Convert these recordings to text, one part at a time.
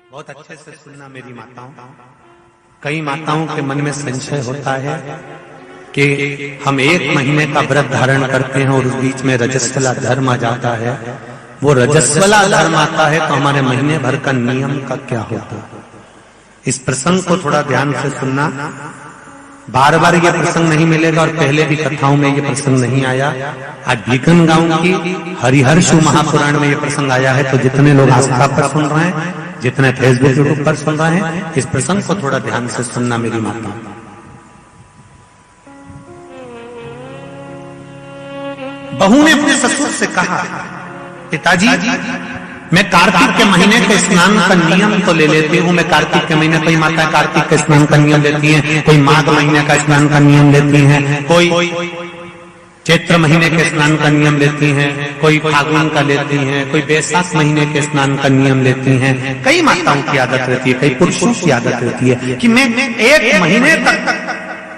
बहुत अच्छे से सुनना मेरी माताओं। कई माताओं के मन में संशय होता है कि हम 1 महीने का व्रत धारण करते हैं और उस बीच में रजस्वला धर्म आ जाता है। वो रजस्वला धर्म आता है तो हमारे महीने भर का नियम का क्या होता है? इस प्रसंग को थोड़ा ध्यान से सुनना। बार बार ये प्रसंग नहीं मिलेगा और पहले भी कथाओं में ये प्रसंग नहीं आया। आज भीखन गांव की हरिहर्षु महापुराण में ये प्रसंग आया है। तो जितने लोग आस्था पर सुन रहे हैं, जितने फेसबुक यूट्यूब पर सुन रहे हैं, इस प्रसंग को थोड़ा ध्यान से सुनना मेरी माता। बहू ने अपने ससुर से कहा, पिताजी मैं कार्तिक के महीने के स्नान का नियम तो ले लेती हूँ। मैं कार्तिक के महीने, कोई माता कार्तिक के स्नान का नियम लेती हैं, कोई माघ महीने का स्नान का नियम लेती हैं, कोई चैत्र महीने के स्नान का नियम लेती हैं, कोई फागुन का लेती हैं, कोई बैसाख महीने के स्नान का नियम लेती हैं। कई माताओं की आदत रहती है, कई पुरुषों की आदत रहती है कि मैं 1 महीने तक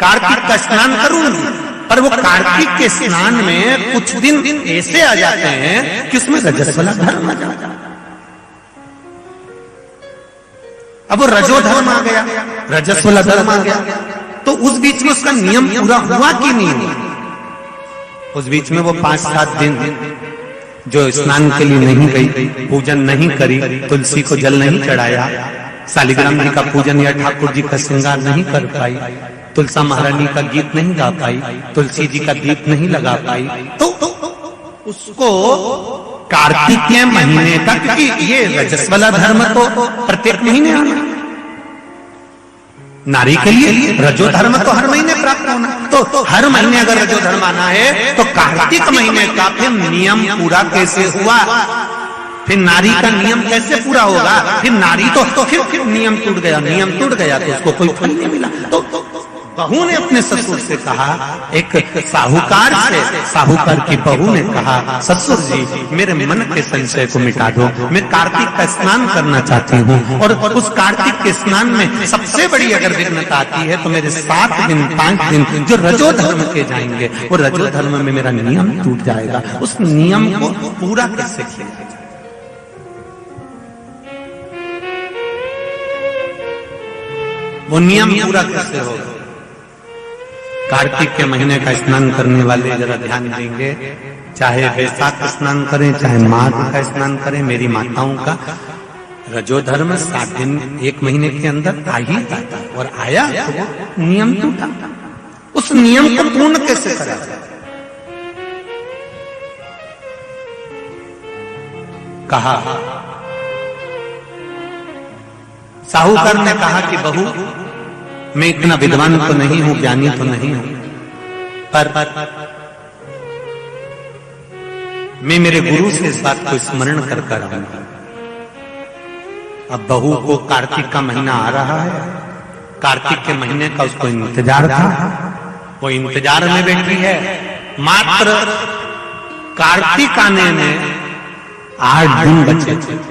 कार्तिक का स्नान करूंगी। पर वो कार्तिक के स्नान में कुछ दिन ऐसे आ जाते हैं कि उसमें रजस्वला धर्म आ जाता है। अब वो रजो धर्म आ गया, रजस्वला धर्म आ गया, तो उस बीच में उसका नियम पूरा हुआ कि नहीं हुआ? उस बीच में वो 5-7 दिन जो स्नान के लिए नहीं गई, पूजन नहीं करी, तुलसी को जल नहीं चढ़ाया, शालिग्राम जी का पूजन या ठाकुर जी का श्रृंगार नहीं कर पाई, तुलसा महारानी का गीत नहीं गा पाई, तुलसी जी का दीप नहीं लगा पाई, तो उसको कार्तिक के महीने का, क्योंकि ये रजस्वला धर्म तो प्रत्येक महीने आना, नारी के लिए रजो धर्म तो हर महीने प्राप्त होना, तो हर महीने अगर रजो धर्म आना है तो कार्तिक महीने का फिर नियम पूरा कैसे हुआ? फिर नारी का नियम कैसे पूरा होगा? फिर नारी तो फिर नियम टूट गया, नियम टूट गया तो उसको कोई फल नहीं मिला। तो बहू ने अपने ससुर से कहा, एक साहूकार से, साहूकार की बहू ने कहा, ससुर जी मेरे मन के संशय को मिटा दो, मैं कार्तिक का स्नान करना चाहती हूँ और उस कार्तिक के स्नान में सबसे बड़ी अगर विघ्नता आती है तो मेरे 7 दिन 5 दिन जो रजो धर्म के जाएंगे, वो रजो धर्म में मेरा नियम टूट जाएगा। उस नियम को पूरा कैसे किया? वो नियम पूरा कैसे होगा? कार्तिक के महीने का स्नान करने वाले जरा ध्यान देंगे, चाहे बैसाख का स्नान करें, चाहे माघ का स्नान करें, मेरी माताओं का रजो धर्म 7 दिन 1 महीने के अंदर आ ही जाता, और आया तो वो नियम टूटा। उस नियम को पूर्ण कैसे करा जाए? कहा, साहूकार ने कहा कि बहू मैं इतना विद्वान तो नहीं हूं, ज्ञानी तो नहीं हूं, पर मैं मेरे गुरु से इस बात को स्मरण कर आऊंगा। अब बहू को कार्तिक का महीना आ रहा है, कार्तिक के महीने का उसको इंतजार था, वो इंतजार में बैठी है। मात्र कार्तिक आने में 8 दिन बचे थे।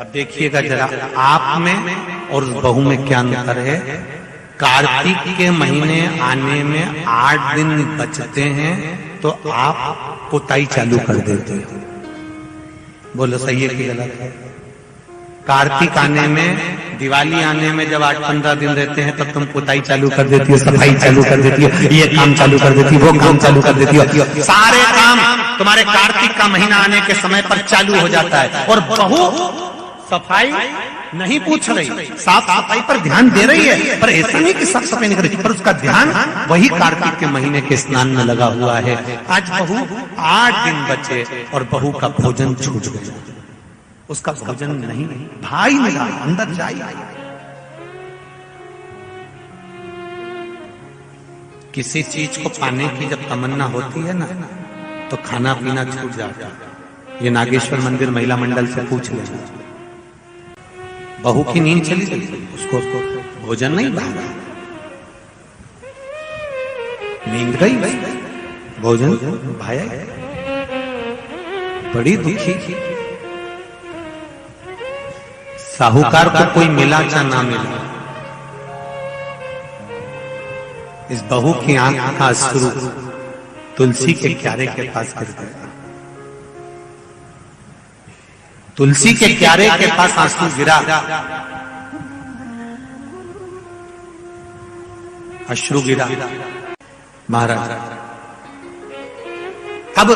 अब देखिएगा जरा, आप में और बहू में क्या अंतर है। कार्तिक के महीने आने में 8 दिन बचते हैं तो आप पुताई चालू कर देते हो। बोलो सही है कि गलत है? कार्तिक आने में, दिवाली आने में जब 8-15 दिन रहते हैं तब तुम पुताई चालू कर देती हो, सफाई चालू कर देती हो, ये काम चालू कर देती हो, वो काम चालू कर देती हो। सारे काम तुम्हारे कार्तिक का महीना आने के समय पर चालू हो जाता है। और बहू सफाई नहीं पूछ रही, साफ सफाई पर ध्यान दे रही है, पर ऐसा नहीं कि साफ सफाई नहीं कर रही, पर उसका ध्यान वही कार्तिक के महीने के स्नान में लगा हुआ है। आज बहू 8 दिन बचे और बहू का भोजन छूट गया, उसका भोजन नहीं, भाई मिला अंदर जाए। किसी चीज को पाने की जब तमन्ना होती है ना, तो खाना पीना छूट जाता है। ये नागेश्वर मंदिर महिला मंडल से पूछ लेना। बहू की नींद चली गई, उसको भोजन नहीं भागा, नींद गई, भोजन भाया, बड़ी दुखी। साहूकार को कोई मिला चाहे ना मिला, इस बहू की आंख का अश्रु तुलसी के क्यारे के पास गिर गया। तुलसी के क्यारे के पास आंसू गिरा, अश्रु गिरा। महाराज अब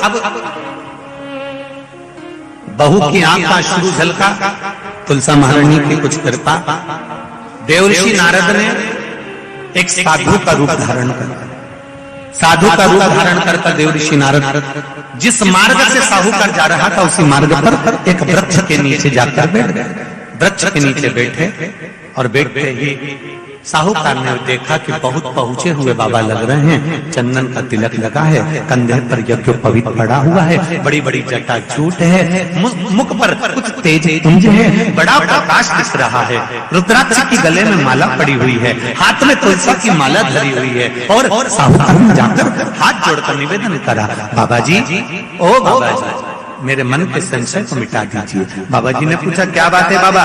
बहू की आंख का अश्रु झलका, तुलसा महारानी की कुछ कृपा, देवर्षि नारद ने एक साधु का रूप धारण कर, साधु का रूप धारण करता देवर्षि नारद जिस मार्ग से साहूकार जा रहा था उसी मार्ग पर एक वृक्ष के नीचे जाकर बैठ गए। वृक्ष के नीचे बैठे और बैठते ही साहूकार ने देखा कि बहुत पहुंचे हुए बाबा लग रहे हैं, चंदन का तिलक लगा है, कंधे पर यज्ञोपवीत पड़ा हुआ है, बड़ी बड़ी जटा जूट है, मुख पर कुछ तेज पुंज है, बड़ा प्रकाश दिख रहा है, रुद्राक्ष की गले में माला पड़ी हुई है, हाथ में तुलसी की माला धरी हुई है। और साहूकार ने जाकर हाथ जोड़कर निवेदन करा, बाबा जी, ओ बाबा जी, मेरे मन के संशय को मिटा दीजिए। बाबा जी ने पूछा, क्या बात है बाबा?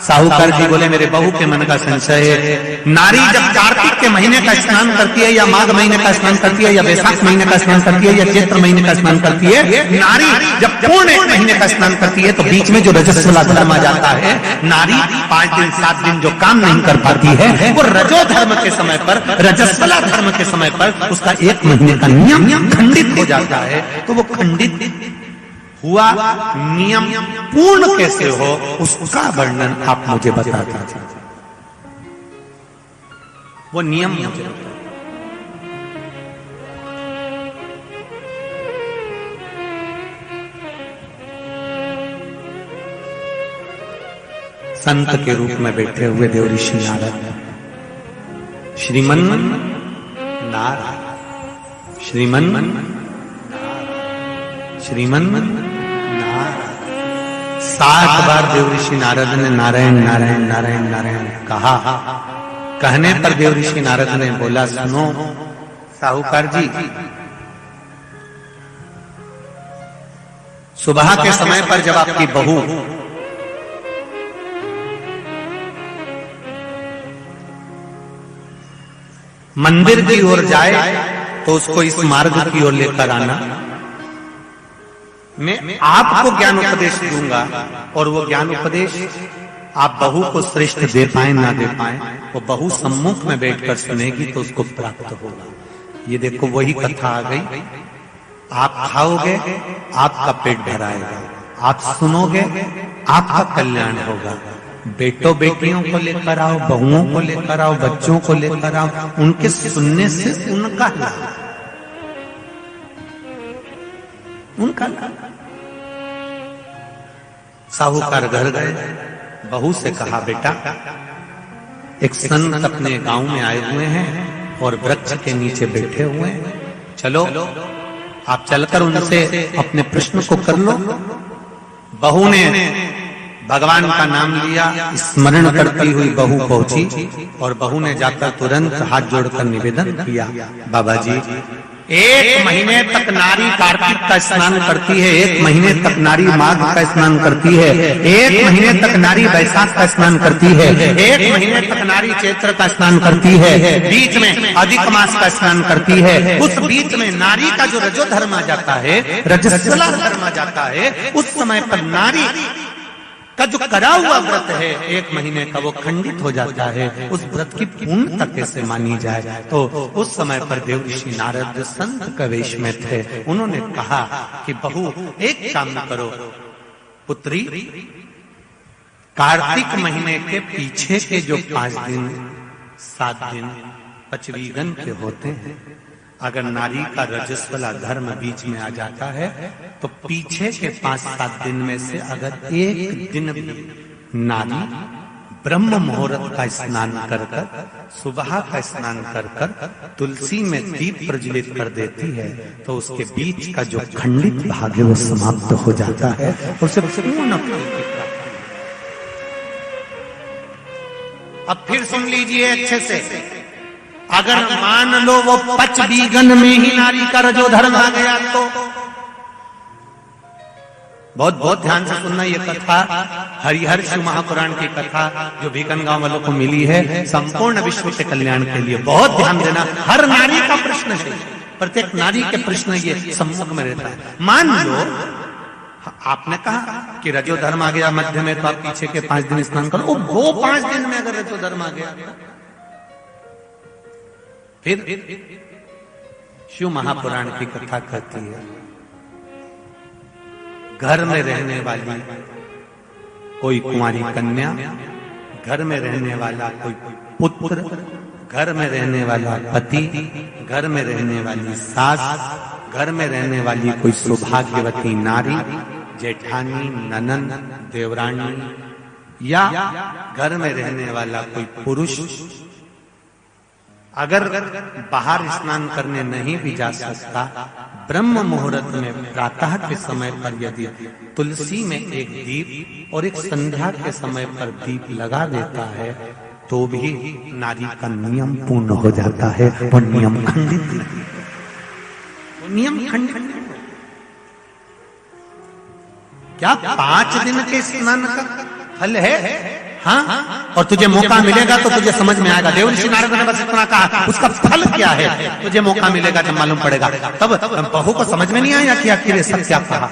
साहूकार जी बोले, मेरे बहू के मन का संशय है। नारी जब कार्तिक के महीने का स्नान करती है, या माघ महीने का स्नान करती है, या वैशाख महीने का स्नान करती है, या चैत्र महीने का स्नान करती है, नारी जब पूर्ण एक महीने का स्नान करती है तो बीच में जो रजस्वला धर्म आ जाता है, नारी 5 दिन 7 दिन जो काम नहीं कर पाती है, वो रजो धर्म के समय पर, रजस्वला धर्म के समय पर उसका 1 महीने का नियम खंडित हो जाता है। तो वो खंडित हुआ नियम पूर्ण कैसे हो, उसका वर्णन आप मुझे बता दीजिए। वो नियम मुझे संत के रूप में बैठे हुए देवर्षि नारद, श्रीमन नारायण, श्रीमन श्रीमन नारायण, 7 बार देवर्षि नारद ने नारायण नारायण नारायण नारायण कहा। कहने पर देवर्षि नारद ने बोला, सुनो साहूकार जी, सुबह के समय पर जब आपकी बहू मंदिर की ओर जाए तो उसको इस मार्ग की ओर लेकर आना। मैं आपको ज्ञान उपदेश दूंगा और वो ज्ञान उपदेश आप बहू को श्रेष्ठ दे पाए ना दे पाए, वो बहू सम्मुख में बैठकर सुनेगी तो उसको प्राप्त होगा। ये देखो वही कथा आ गई। आप खाओगे आपका पेट भराएगा, आप सुनोगे आपका कल्याण होगा। बेटों बेटियों को लेकर आओ, बहुओं को लेकर आओ, बच्चों को लेकर आओ, उनके सुनने से उनका लाभ, उनका लाभ। साहूकार घर गए, बहू से कहा, बेटा एक संत अपने गांव में आए हुए हैं और वृक्ष के नीचे बैठे हुए हैं, चलो आप चलकर उनसे अपने प्रश्न को कर लो। बहू ने भगवान का नाम लिया, स्मरण करती हुई बहू पहुंची और बहू ने जाकर तुरंत हाथ जोड़कर निवेदन किया, बाबा जी 1 महीने तक नारी कार्तिक का स्नान करती है, 1 महीने तक नारी माघ का स्नान करती है, 1 महीने तक नारी वैशाख का स्नान करती है, 1 महीने तक नारी चैत्र का स्नान करती है, बीच में अधिक मास का स्नान करती है। उस बीच में नारी का जो रजो धर्म आ जाता है, रजस्वला धर्म आ जाता है, उस समय पर नारी का जो करा हुआ व्रत है 1 महीने का, वो खंडित हो जाता है। उस व्रत की पूर्णता कैसे मानी जाए? तो उस समय पर देवर्षि नारद संत के वेश में थे। उन्होंने कहा कि बहू एक काम करो पुत्री, कार्तिक महीने के पीछे के जो 5 दिन 7 दिन पचवीगन के होते हैं, अगर नारी का रजस्वला धर्म बीच में आ जाता है तो पीछे के 5-7 दिन में से अगर 1 दिन भी नारी ब्रह्म मुहूर्त का स्नान कर कर, सुबह का स्नान कर कर तुलसी में दीप प्रज्वलित कर देती है तो उसके बीच का जो खंडित भाग है वो समाप्त हो जाता है, उसे पूर्ण फल की प्राप्ति। अब फिर सुन लीजिए अच्छे से, अगर मान लो वो पचवीगन में ही नारी का रजो धर्म आ गया तो बहुत बहुत ध्यान से सुनना। ये कथा हरिहर शिव महापुराण की कथा जो भीकन गांव वालों को मिली है, संपूर्ण विश्व के कल्याण के लिए बहुत ध्यान देना। हर नारी का प्रश्न है, प्रत्येक नारी के प्रश्न ये सम्मुख में रहता है। मान लो आपने कहा कि रजोधर्म आ गया मध्य में तो आप पीछे के 5 दिन स्नान करो। वो 5 दिन में अगर रजोधर्म आ गया फिर शिव महापुराण की कथा कहती है, घर में रहने वाली कोई कुंवारी कन्या, घर में रहने वाला कोई पुत्र, घर में रहने वाला पति, घर में रहने वाली सास, घर में रहने वाली कोई सौभाग्यवती नारी, जेठानी, ननंद, देवरानी, या घर में रहने वाला कोई पुरुष अगर बाहर स्नान करने नहीं भी जा सकता, ब्रह्म मुहूर्त में प्रातः के समय पर यदि तुलसी में एक दीप और एक संध्या के समय पर दीप लगा देता है तो भी नारी का नियम पूर्ण हो जाता है। वो नियम खंडित, नियम खंडित। क्या 5 दिन के स्नान का फल है? हाँ, और तुझे मौका मिलेगा तो तुझे समझ में आएगा। देव ऋषि नारद ने बस इतना कहा, उसका फल क्या है तुझे मौका मिलेगा जब मालूम पड़ेगा। तब बहू को समझ में नहीं आया कि आखिर ये सब क्या कहा।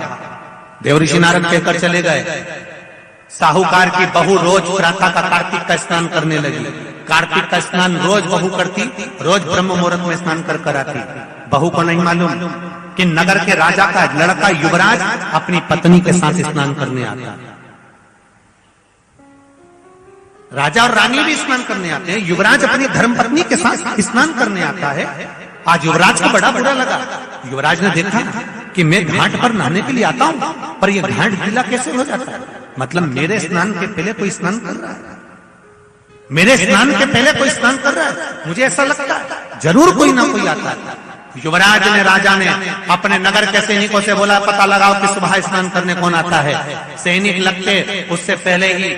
देव ऋषि नारद कहकर चले गए। साहूकार की बहू रोज प्रातः का कार्तिक का स्नान करने लगी। कार्तिक का स्नान रोज बहू करती, रोज ब्रह्म मुहूर्त में स्नान कर कर आती। बहू को नहीं मालूम कि नगर के राजा का लड़का युवराज अपनी पत्नी के साथ स्नान करने आता है। राजा और रानी भी स्नान करने आते हैं, युवराज अपनी धर्मपत्नी के साथ स्नान करने आता है। आज युवराज को बड़ा बुरा लगा। युवराज ने देखा कि मैं घाट पर नहाने के लिए आता हूं, पर यह घाट गीला कैसे हो जाता है? मतलब मेरे स्नान के पहले कोई स्नान कर रहा है, मेरे स्नान के पहले कोई स्नान कर रहा है। मुझे ऐसा लगता है जरूर कोई ना कोई आता है। युवराज ने, राजा ने अपने नगर के सैनिकों से बोला, पता लगाओ कि सुबह स्नान करने कौन आता है। सैनिक लगते उससे पहले ही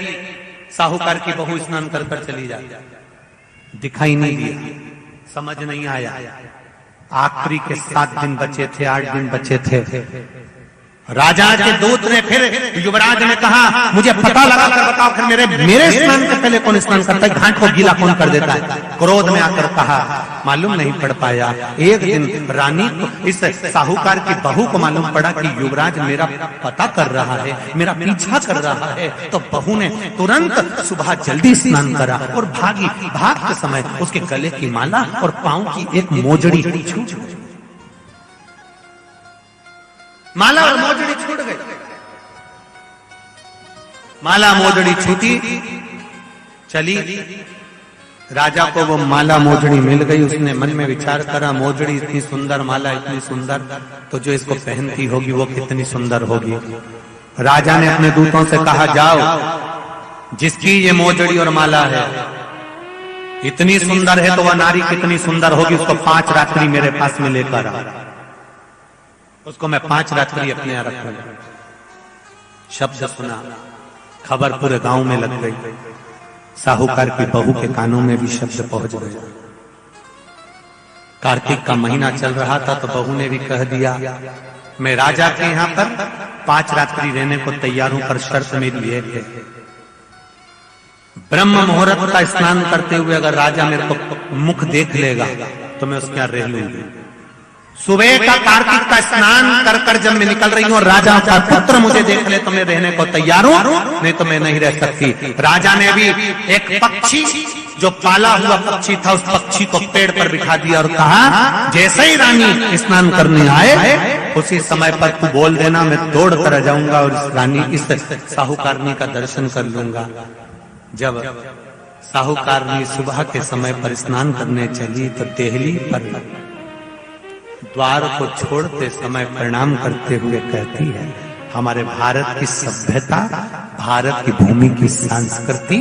साहूकार की बहू स्नान कर कर चली जाती। दिखाई नहीं दिया, समझ नहीं आया। आखिरी के 7 दिन बचे थे, 8 दिन बचे थे। राजा के दूत ने फिर युवराज ने कहा, मुझे पता लगा कर बताओ फिर मेरे स्नान से पहले कौन स्नान करता है, घाट को गीला कौन कर देता है। क्रोध में आकर कहा, मालूम नहीं पड़ पाया। एक दिन रानी को, इस साहूकार की बहू को मालूम पड़ा कि युवराज मेरा पता कर रहा है, मेरा पीछा कर रहा है। तो बहू ने तुरंत सुबह जल्दी स्नान करा और भागी। भागते समय उसके गले की माला और पांव की एक मोजड़ी छूट गई। माला और मोजड़ी छूट गई। माला मोजड़ी छूटी, चली। राजा को वो माला मोजड़ी मिल गई। उसने मन में विचार करा, मोजड़ी इतनी सुंदर, माला इतनी सुंदर, तो जो इसको पहनती होगी वो कितनी सुंदर होगी। राजा ने अपने दूतों से कहा, जाओ, जिसकी ये मोजड़ी और माला है इतनी सुंदर है तो वह नारी कितनी सुंदर होगी, उसको 5 रात्रि मेरे पास में लेकर आ। उसको मैं 5 रात्रि अपने यहां रखूंगा। शब्द सुना, खबर पूरे गांव में लग गई। साहूकार की बहू के कानों में भी शब्द पहुंच गया। कार्तिक का महीना चल रहा था तो बहू ने भी कह दिया, मैं राजा के यहां पर 5 रात्रि रहने को तैयार हूं, पर शर्त मेरी एक है, ब्रह्म मुहूर्त का स्नान करते हुए अगर राजा मेरे को मुख देख लेगा तो मैं उसके यहां रह लूंगी। सुबह का कार्तिक का स्नान कर कर जब मैं निकल रही हूं और राजा का पुत्र मुझे देख ले तो मैं रहने को तैयार हूं, नहीं तो मैं नहीं रह सकती। राजा ने भी एक पक्षी, जो पाला हुआ पक्षी था, उस पक्षी को पेड़ पर बिठा दिया और कहा, जैसे ही रानी स्नान करने आए उसी समय पर तू बोल देना, मैं दौड़ कर आ जाऊंगा और इस रानी, इस साहूकारनी का दर्शन कर लूंगा। जब साहूकारनी सुबह के समय पर स्नान करने चली तो देहली पर द्वार को छोड़ते समय प्रणाम करते हुए कहती है, हमारे भारत की सभ्यता, भारत की भूमि की संस्कृति,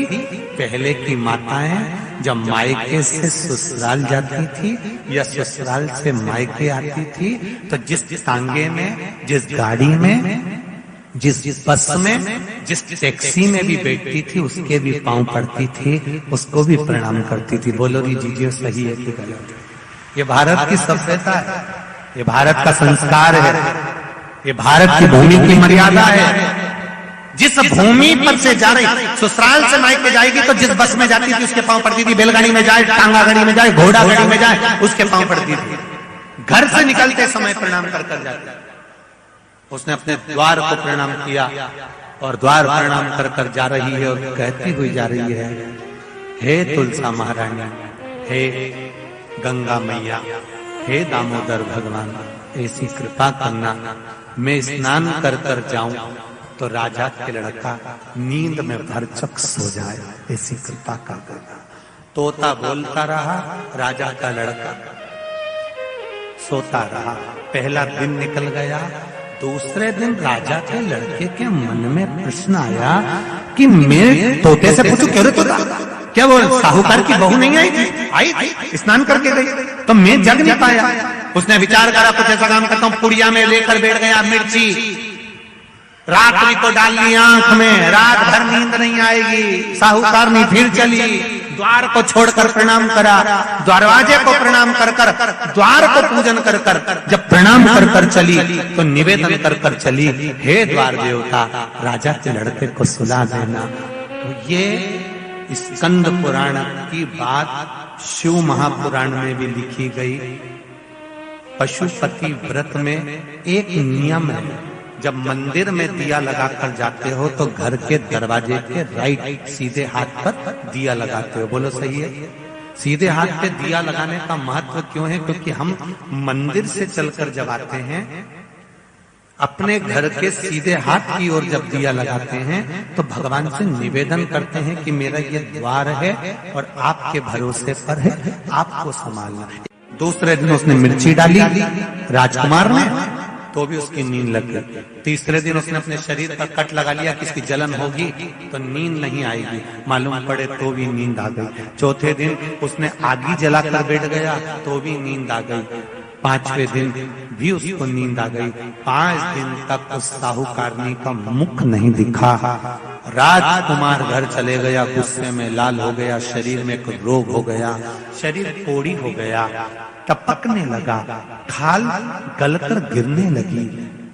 पहले की माताएं जब मायके से ससुराल जाती थी या ससुराल से मायके आती थी तो जिस तांगे में, जिस गाड़ी में, जिस बस में, जिस टैक्सी में भी बैठती थी उसके भी पांव पड़ती थी, उसको भी प्रणाम करती थी। बोलो दीजिए सही है कि गलत? ये भारत की सभ्यता है, ये भारत का संस्कार है, ये भारत की भूमि की मर्यादा है। जिस भूमि पर से जा रही, ससुराल से मायके जाएगी तो जिस बस में जाती थी उसके पांव पड़ती थी, बैलगाड़ी में जाए, टांगा गाड़ी में जाए, घोड़ा गाड़ी में जाए, उसके पांव पड़ती थी। घर से निकलते समय प्रणाम कर कर जाती। उसने अपने द्वार को प्रणाम किया और द्वार प्रणाम कर कर जा रही है और कहती हुई जा रही है, हे तुलसा महारानी, हे गंगा मैया, हे दामोदर भगवान, ऐसी कृपा करना मैं स्नान कर कर जाऊं तो राजा के लड़का नींद में भरचक सो जाए, ऐसी कृपा कर देना। तोता बोलता रहा, राजा का लड़का सोता रहा। पहला दिन निकल गया। दूसरे दिन राजा के लड़के के मन में प्रश्न आया कि मैं तोते से पूछूं, क्यों रे तोता, क्या वो साहूकार की बहू नहीं आई थी? आई थी, स्नान करके गई, तो मैं जग नहीं पाया। उसने विचार करा, कुछ ऐसा काम करता हूं, पुड़िया में लेकर बैठ गया मिर्ची, रात्रि को डाल ली आंख में, रात भर नींद नहीं आएगी। साहूकार ने फिर चली, द्वार को छोड़कर प्रणाम करा, दरवाजे को प्रणाम कर कर, द्वार को पूजन कर कर, जब प्रणाम कर कर चली तो निवेदन कर कर चली, हे द्वार देवता, राजा के लड़के को सुला देना। तो ये स्कंद पुराण की बात शिव महापुराण में भी लिखी गई। पशुपति व्रत में एक नियम है, जब मंदिर में दिया लगाकर जाते हो तो घर के दरवाजे के राइट सीधे हाथ पर दिया लगाते हो। बोलो सही है? सीधे हाथ पे दिया लगाने का महत्व क्यों है? क्योंकि हम मंदिर से चलकर जब आते हैं, अपने घर के सीधे हाथ की ओर जब दिया लगाते हैं तो भगवान से निवेदन करते हैं कि मेरा ये द्वार है और आपके भरोसे पर है, आपको संभालना। दूसरे दिन उसने मिर्ची डाली राजकुमार ने, तो भी उसकी नींद लग गई। तीसरे दिन उसने अपने शरीर पर कट लगा लिया, किसकी जलन होगी तो नींद नहीं आएगी, मालूम पड़े तो भी नींद आ गई। चौथे दिन उसने आगी जलाकर बैठ गया तो भी नींद आ गई। पांचवें दिन भी उसको नींद आ गई। 5 दिन तक उस साहूकारनी का मुख नहीं दिखा। राजकुमार घर चले गया, गुस्से में लाल हो गया, शरीर में कोई रोग हो गया, शरीर कोड़ी हो गया, टपकने लगा, खाल गलकर गिरने लगी।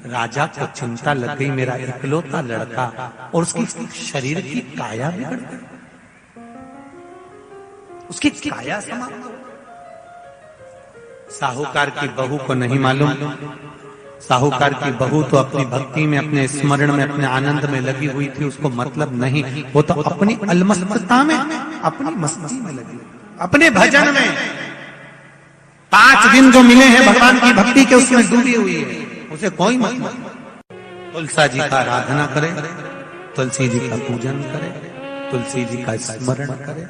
राजा को चिंता लग गई, मेरा इकलौता लड़का, और उसकी शरीर की काया बिगड़ गई, उसकी काया समाप्त हो। साहूकार की बहू को नहीं मालूम, साहूकार की बहू तो अपनी भक्ति में, अपने स्मरण में, अपने आनंद में लगी हुई थी, उसको मतलब नहीं, वो तो अपनी अलमस्तता में, अपनी मस्ती में लगी, अपने भजन में। 5 दिन जो मिले हैं भगवान की भक्ति के, उसमें डूबी हुई है, उसे कोई मतलब। तुलसा जी का आराधना करे, तुलसी जी का पूजन करे, तुलसी जी का स्मरण करे।